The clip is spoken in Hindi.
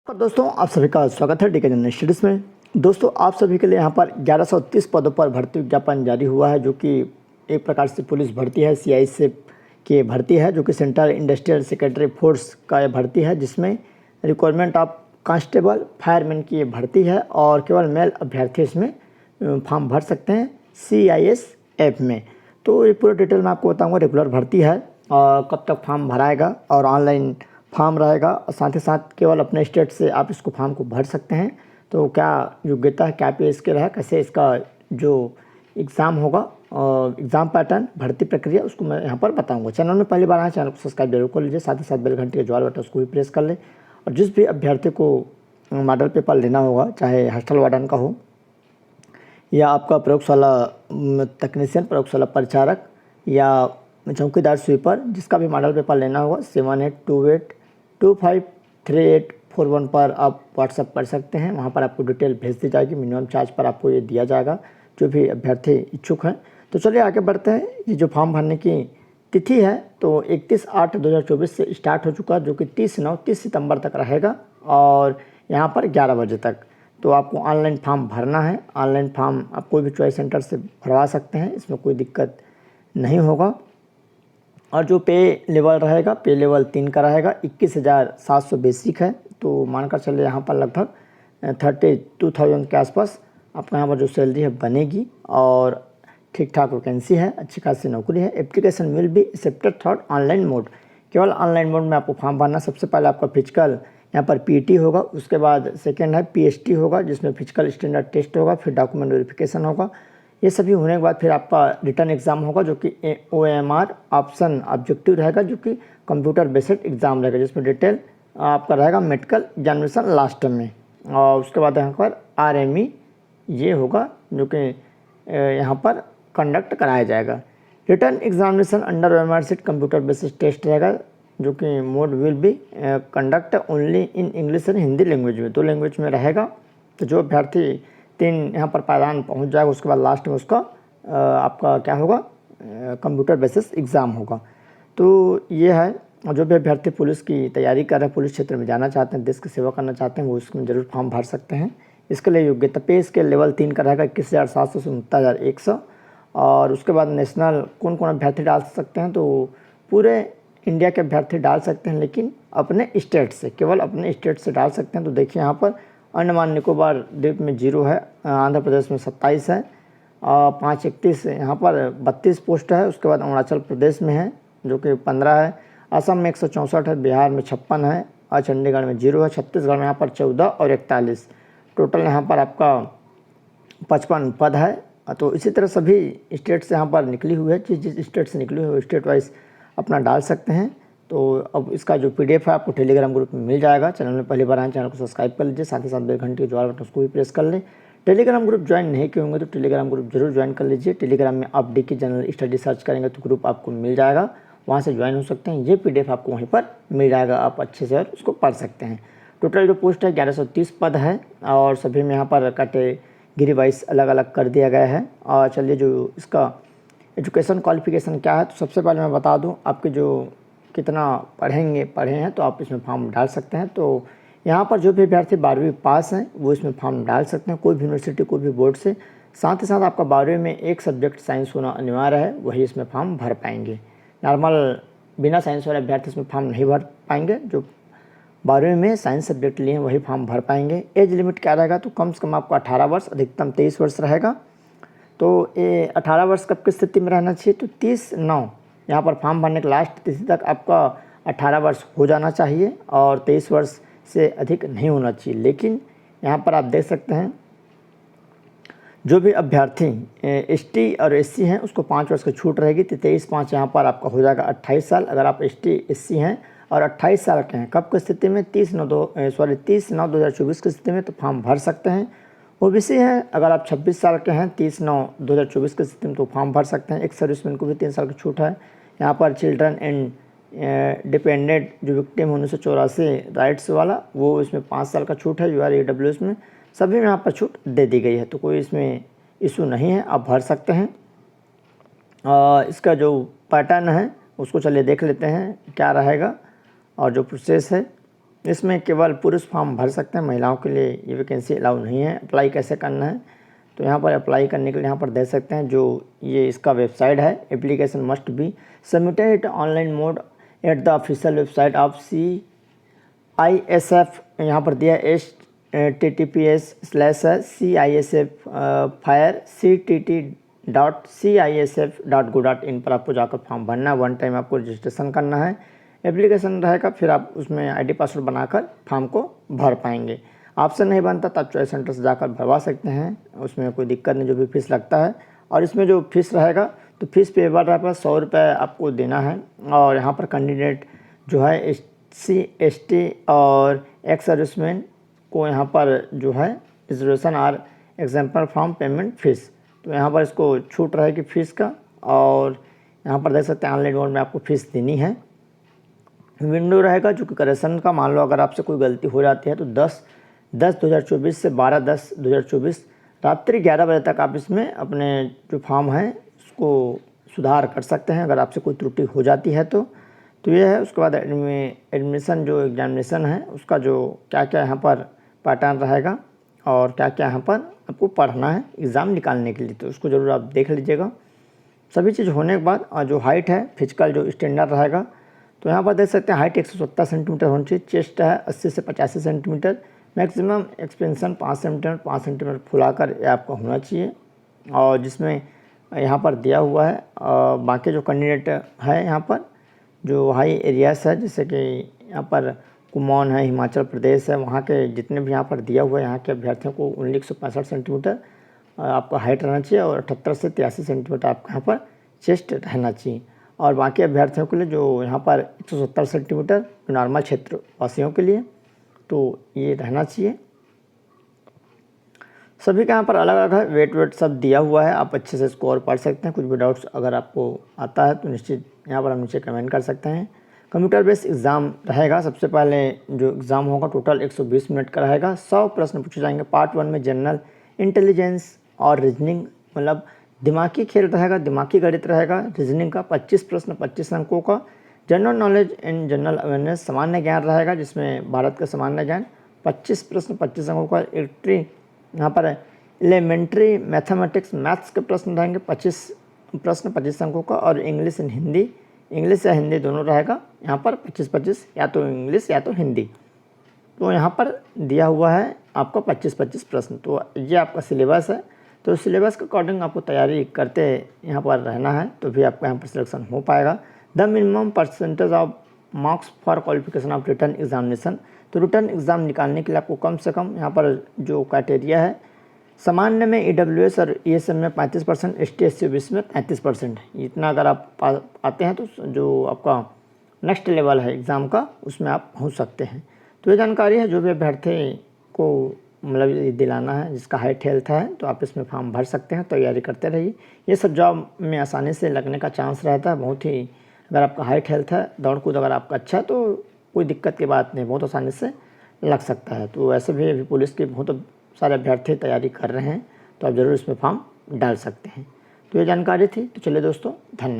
और दोस्तों आप सभी का स्वागत है डीके जनरल स्टडीज़ में। दोस्तों आप सभी के लिए यहाँ पर 1130 पदों पर भर्ती विज्ञापन जारी हुआ है, जो कि एक प्रकार से पुलिस भर्ती है, सीआईएसएफ की भर्ती है, जो कि सेंट्रल इंडस्ट्रियल सेक्रेटरी फोर्स का ये भर्ती है, जिसमें रिक्वायरमेंट ऑफ कांस्टेबल फायरमैन की ये भर्ती है और केवल मेल अभ्यर्थी इसमें फॉर्म भर सकते हैं सीआईएसएफ में। तो ये पूरा डिटेल मैं आपको बताऊँगा। रेगुलर भर्ती है और कब तक फॉर्म भराएगा और ऑनलाइन फॉर्म रहेगा, और साथ ही साथ केवल अपने स्टेट से आप इसको फॉर्म को भर सकते हैं। तो क्या योग्यता है, क्या पे स्केल है, कैसे इसका जो एग्ज़ाम होगा और एग्ज़ाम पैटर्न, भर्ती प्रक्रिया, उसको मैं यहाँ पर बताऊंगा। चैनल में पहली बार आए, चैनल को सब्सक्राइब जरूर कर लीजिए, साथ ही साथ बेल घंटी के ज्वार बटन उसको भी प्रेस कर ले। और जिस भी अभ्यर्थी को मॉडल पेपर लेना होगा, चाहे हॉस्टल वार्डन का हो या आपका प्रयोगशाला तकनीशियन, प्रयोगशाला परिचारक या चौकीदार स्वीपर, जिसका भी मॉडल पेपर लेना होगा 7828253841 पर आप व्हाट्सएप कर सकते हैं। वहां पर आपको डिटेल भेज दी जाएगी। मिनिमम चार्ज पर आपको ये दिया जाएगा, जो भी अभ्यर्थी इच्छुक हैं। तो चलिए आगे बढ़ते हैं। ये जो फॉर्म भरने की तिथि है तो 31/8/2024 से स्टार्ट हो चुका है, जो कि 30 सितंबर तक रहेगा और यहाँ पर 11 बजे तक। तो आपको ऑनलाइन फॉर्म भरना है। ऑनलाइन फॉर्म आप कोई भी चॉइस सेंटर से भरवा सकते हैं, इसमें कोई दिक्कत नहीं होगा। और जो पे लेवल रहेगा, पे लेवल 3 का रहेगा। 21,700 बेसिक है, तो मानकर चलिए यहाँ पर लगभग 32,000 के आसपास आपका यहाँ पर जो सैलरी है बनेगी। और ठीक ठाक वैकेंसी है, अच्छी खासी नौकरी है। Application will be accepted third online mode, केवल ऑनलाइन मोड में आपको फॉर्म भरना। सबसे पहले आपका फिजिकल यहाँ पर पीटी होगा, उसके बाद सेकेंड है पीएसटी होगा, जिसमें फिजिकल स्टैंडर्ड टेस्ट होगा, फिर डॉक्यूमेंट वेरिफिकेशन होगा। ये सभी होने के बाद फिर आपका रिटर्न एग्ज़ाम होगा, जो कि OMR ऑप्शन ऑब्जेक्टिव रहेगा, जो कि कंप्यूटर बेस्ड एग्ज़ाम रहेगा, जिसमें डिटेल आपका रहेगा मेडिकल एग्जामिनेशन लास्ट में। और उसके बाद यहाँ पर RME ये होगा, जो कि यहाँ पर कंडक्ट कराया जाएगा। Written examination under OMR sheet computer based test रहेगा, जो कि mode will be conduct only in English and Hindi language में, 2 लैंग्वेज में रहेगा। तो जो अभ्यर्थी 3 यहाँ पर पायदान पहुँच जाएगा, उसके बाद लास्ट में उसका आपका क्या होगा, कंप्यूटर बेसिस एग्ज़ाम होगा। तो ये है। जो भी अभ्यर्थी पुलिस की तैयारी कर रहे हैं, पुलिस क्षेत्र में जाना चाहते हैं, देश की सेवा करना चाहते हैं, वो उसमें जरूर फॉर्म भर सकते हैं। इसके लिए योग्यता पे स्केल लेवल 3 का रहेगा, 21,700 से 69,100। और उसके बाद नेशनल कौन कौन अभ्यर्थी डाल सकते हैं, तो पूरे इंडिया के अभ्यर्थी डाल सकते हैं, लेकिन अपने स्टेट से, केवल अपने स्टेट से डाल सकते हैं। तो देखिए यहाँ पर अंडमान निकोबार द्वीप में 0 है, आंध्र प्रदेश में 27 है, 531 यहाँ पर 32 पोस्ट है। उसके बाद अरुणाचल प्रदेश में है, जो कि 15 है। असम में 164 है, बिहार में 56 है, और चंडीगढ़ में 0 है। छत्तीसगढ़ में यहाँ पर 14 और 41, टोटल यहाँ पर आपका 55 पद है। तो इसी तरह सभी स्टेट से यहाँ पर निकली हुई है, जिस स्टेट से निकली हुई है स्टेट वाइज अपना डाल सकते हैं। तो अब इसका जो PDF है आपको टेलीग्राम ग्रुप में मिल जाएगा। चैनल में पहली बार आए, चैनल को सब्सक्राइब कर लीजिए, साथ ही साथ बेल घंटी के ज्वार बटन उसको भी प्रेस कर लें। टेलीग्राम ग्रुप ज्वाइन नहीं किए होंगे तो टेलीग्राम ग्रुप जरूर ज्वाइन कर लीजिए। टेलीग्राम में आप डीके जनरल स्टडी सर्च करेंगे तो ग्रुप आपको मिल जाएगा, वहाँ से ज्वाइन हो सकते हैं। ये PDF आपको वहीं पर मिल जाएगा, आप अच्छे से और उसको पढ़ सकते हैं। टोटल जो पोस्ट है 1130 पद है, और सभी में यहाँ पर कैटेगरी वाइज अलग अलग कर दिया गया है। और चलिए जो इसका एजुकेशन क्वालिफिकेशन क्या है, तो सबसे पहले मैं बता दूं, आपके जो कितना पढ़े हैं तो आप इसमें फॉर्म डाल सकते हैं। तो यहाँ पर जो भी अभ्यर्थी 12वीं पास हैं वो इसमें फॉर्म डाल सकते हैं, कोई भी यूनिवर्सिटी, कोई भी बोर्ड से। साथ ही साथ आपका 12वीं में एक सब्जेक्ट साइंस होना अनिवार्य है, वही इसमें फॉर्म भर पाएंगे। नॉर्मल बिना साइंस वाले अभ्यर्थी इसमें फॉर्म नहीं भर पाएंगे। जो 12वीं में साइंस सब्जेक्ट लिए हैं वही फॉर्म भर पाएंगे। एज लिमिट क्या रहेगा, तो कम से कम आपको 18 वर्ष, अधिकतम 23 वर्ष रहेगा। तो ये 18 वर्ष कब की स्थिति में रहना चाहिए, तो 30/9 यहाँ पर फॉर्म भरने के लास्ट तिथि तक आपका 18 वर्ष हो जाना चाहिए और 23 वर्ष से अधिक नहीं होना चाहिए। लेकिन यहाँ पर आप देख सकते हैं, जो भी अभ्यर्थी ST और SC हैं उसको 5 वर्ष की छूट रहेगी। तो 23/5 यहाँ पर आपका हो जाएगा 28 साल। अगर आप ST SC हैं और 28 साल के हैं, कब की स्थिति में, 30/9/2024 की स्थिति में, तो फॉर्म भर सकते हैं। OBC हैं, अगर आप 26 साल के हैं 30/9/2024 की स्थिति में, तो फॉर्म भर सकते हैं। एक सर्विसमैन को भी 3 साल की छूट है। यहाँ पर चिल्ड्रन एंड डिपेंडेंट जो विक्टिम 1984 राइट्स वाला, वो इसमें 5 साल का छूट है। UR-AWS में सभी में यहाँ पर छूट दे दी गई है, तो कोई इसमें इशू नहीं है, आप भर सकते हैं। इसका जो पैटर्न है उसको चलिए देख लेते हैं क्या रहेगा और जो प्रोसेस है इसमें केवल पुरुष फॉर्म भर सकते हैं, महिलाओं के लिए ये वैकेंसी अलाउ नहीं है। अप्लाई कैसे करना है, तो यहाँ पर अप्लाई करने के लिए यहाँ पर देख सकते हैं जो ये इसका वेबसाइट है, application must be submitted online mode at the official website of CISF। यहाँ पर दिया https://CISF-CISF.cisf.go.in पर आपको जाकर फॉर्म भरना है। वन टाइम आपको रजिस्ट्रेशन करना है, एप्लीकेशन रहेगा, फिर आप उसमें ID पासवर्ड बनाकर फॉर्म को भर पाएंगे। ऑप्शन नहीं बनता तो आप चॉइस सेंटर से जाकर भरवा सकते हैं, उसमें कोई दिक्कत नहीं, जो भी फीस लगता है। और इसमें जो फीस रहेगा तो फीस पेबल रहेगा 100 रुपये आपको देना है। और यहाँ पर कैंडिडेट जो है SC ST और एक्स सर्विसमैन को यहाँ पर जो है रिजर्वेशन और एग्जाम्पल फ्रॉम पेमेंट फीस, तो यहाँ पर इसको छूट रहेगी फीस का। और यहाँ पर देख सकते हैं ऑनलाइन मोड में आपको फ़ीस देनी है। विंडो रहेगा जो कि करेक्शन का, मान लो अगर आपसे कोई गलती हो जाती है तो 10/10/2024 से 12/10/2024 रात्रि 11 बजे तक आप इसमें अपने जो फॉर्म है उसको सुधार कर सकते हैं अगर आपसे कोई त्रुटि हो जाती है तो ये है। उसके बाद एडमिशन जो एग्जामिनेशन है उसका जो क्या क्या यहाँ पर पैटर्न रहेगा और क्या क्या यहाँ पर आपको पढ़ना है एग्ज़ाम निकालने के लिए, तो उसको ज़रूर आप देख लीजिएगा। सभी चीज़ होने के बाद और जो हाइट है फिजिकल जो स्टैंडर्ड रहेगा, तो यहाँ पर देख सकते हैं हाइट 170 सेंटीमीटर होनी चाहिए, चेस्ट है 80 से 85 सेंटीमीटर, मैक्सिमम एक्सपेंशन 5 सेंटीमीटर फुलाकर ये आपका होना चाहिए। और जिसमें यहाँ पर दिया हुआ है बाकी जो कैंडिडेट है यहाँ पर जो हाई एरियाज है, जैसे कि यहाँ पर कुमाऊं है, हिमाचल प्रदेश है, वहाँ के जितने भी यहाँ पर दिया हुआ है यहाँ के अभ्यर्थियों को 165 सेंटीमीटर आपका हाइट रहना चाहिए और 78 से 83 सेंटीमीटर आपका यहाँ पर चेस्ट रहना चाहिए। और बाकी अभ्यर्थियों के लिए जो यहाँ पर 170 सेंटीमीटर नॉर्मल क्षेत्र वासियों के लिए तो ये रहना चाहिए। सभी का यहाँ पर अलग अलग है, वेट सब दिया हुआ है, आप अच्छे से स्कोर पढ़ सकते हैं। कुछ भी डाउट्स अगर आपको आता है तो निश्चित यहाँ पर हम नीचे कमेंट कर सकते हैं। कंप्यूटर बेस्ड एग्ज़ाम रहेगा। सबसे पहले जो एग्ज़ाम होगा टोटल 120 मिनट का रहेगा। 100 प्रश्न पूछे जाएंगे। पार्ट 1 में जनरल इंटेलिजेंस और रीजनिंग मतलब दिमागी खेल रहेगा, दिमागी गणित रहेगा। रीजनिंग का 25 प्रश्न 25 अंकों का। General knowledge and general awareness सामान्य ज्ञान रहेगा, जिसमें भारत का सामान्य ज्ञान 25 प्रश्न 25 अंकों का। इलेक्ट्री यहाँ पर एलिमेंट्री मैथमेटिक्स मैथ्स के प्रश्न रहेंगे 25 प्रश्न 25 अंकों का। और इंग्लिश एंड हिंदी, इंग्लिश या हिंदी दोनों रहेगा यहाँ पर 25-25, या तो इंग्लिश या तो हिंदी। तो यहाँ पर दिया हुआ है आपको 25-25 प्रश्न। तो ये आपका सिलेबस है, तो सिलेबस के अकॉर्डिंग आपको तैयारी करते यहाँ पर रहना है, तो भी आपका यहाँ पर सिलेक्शन हो पाएगा। The minimum percentage of marks for qualification of return examination, तो रिटर्न एग्ज़ाम निकालने के लिए आपको कम से कम यहाँ पर जो क्राइटेरिया है, सामान्य में EWS और ESM में 35%, ST SC OBC में 35%। इतना अगर आप आते हैं तो जो आपका नेक्स्ट लेवल है एग्ज़ाम का उसमें आप पहुँच सकते हैं। तो ये जानकारी है जो भी अभ्यर्थी को मतलब दिलाना है, जिसका हाइट हेल्थ है, तो आप इसमें फॉर्म भर सकते हैं। तैयारी करते रहिए, ये सब जॉब में आसानी से लगने का चांस रहता है बहुत ही। अगर आपका हाइट हेल्थ है, दौड़ कूद अगर आपका अच्छा है तो कोई दिक्कत की बात नहीं, बहुत आसानी से लग सकता है। तो ऐसे भी अभी पुलिस के बहुत सारे अभ्यर्थी तैयारी कर रहे हैं, तो आप ज़रूर इसमें फॉर्म डाल सकते हैं। तो ये जानकारी थी। तो चलिए दोस्तों, धन्यवाद।